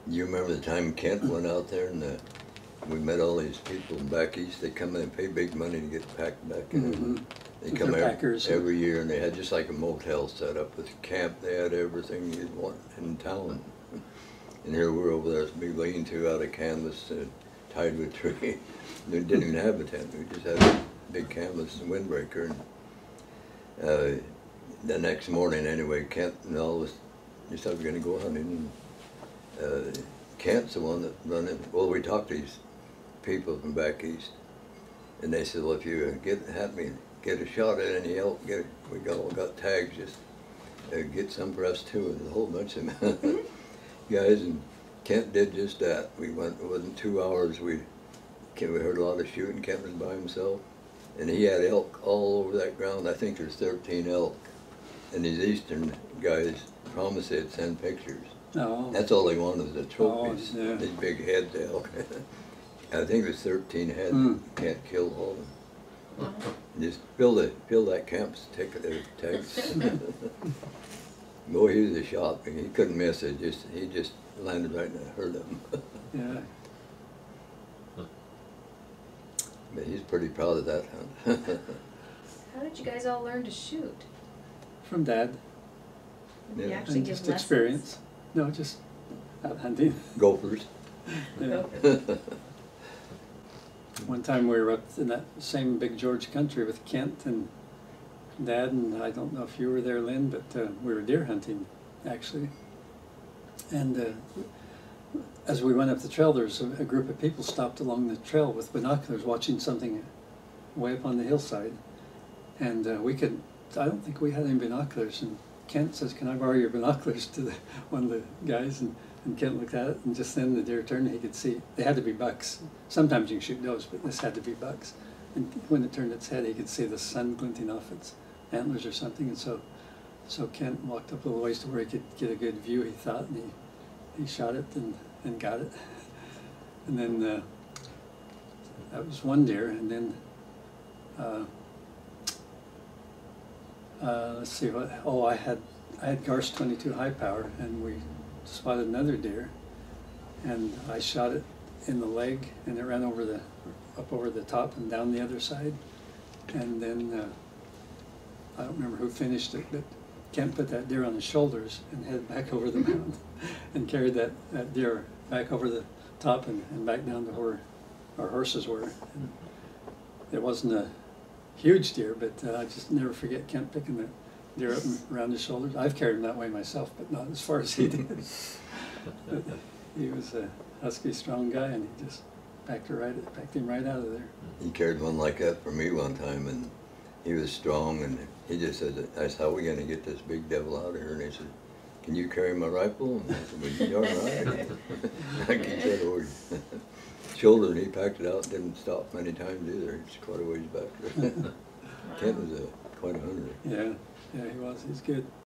You remember the time Kent went out there and we met all these people back east? They come in and pay big money to get packed back in. Mm-hmm. They come every year, and they had just like a motel set up with a camp. They had everything you'd want in town. And here we're over there, this big lean-to out of canvas tied with a tree. We didn't even have a tent. We just had a big canvas and windbreaker. And the next morning, anyway, Kent and all this, they said we're going to go hunting. And, Kent's the one that run it. Well, we talked to these people from back east, and they said, well, if you get a shot at any elk, we all got tags, just get some for us too. And a whole bunch of guys, and Kent did just that. We went, it wasn't 2 hours, we heard a lot of shooting. Kent was by himself, and he had elk all over that ground. I think there's 13 elk, and these eastern guys promised they'd send pictures. Oh. That's all they wanted was the trophies, these big heads of elk. I think it was 13 heads. Kent killed all of them. Just fill that camp's tags. Boy, he was a shot. He couldn't miss it. He just landed right in the herd of them. Yeah. But he's pretty proud of that hunt. How did you guys all learn to shoot? From Dad. Did you actually give just lessons? Experience. No, just out hunting. Gophers. Yeah. One time we were up in that same big Georgia country with Kent and Dad, and I don't know if you were there, Lynn, but we were deer hunting, actually. And as we went up the trail, there was a group of people stopped along the trail with binoculars watching something way up on the hillside. And I don't think we had any binoculars, and Kent says, can I borrow your binoculars to one of the guys? And Kent looked at it, and just then the deer turned, and he could see. They had to be bucks. Sometimes you can shoot does, but this had to be bucks. And when it turned its head, he could see the sun glinting off its antlers or something. And so Kent walked up a little ways to where he could get a good view, he thought, and he shot it and got it. And then that was one deer, and then let's see what. Oh, I had Garst 22 high power, and we spotted another deer, and I shot it in the leg, and it ran up over the top and down the other side. And then I don't remember who finished it, but Kent put that deer on his shoulders and headed back over the mountain and carried that deer back over the top and back down to where our horses were. And it wasn't a huge deer, but I just never forget Kent picking the deer up and around his shoulders. I've carried him that way myself, but not as far as he did. But he was a husky, strong guy, and he just packed him right out of there. He carried one like that for me one time, and he was strong, and he just said, I said, how are we going to get this big devil out of here? And he said, can you carry my rifle? And I said, well, you're all right. Like he said, over shoulder, and he packed it out, didn't stop many times either. It's quite a ways back. Kent was quite a hunter. Yeah, he was. He's good.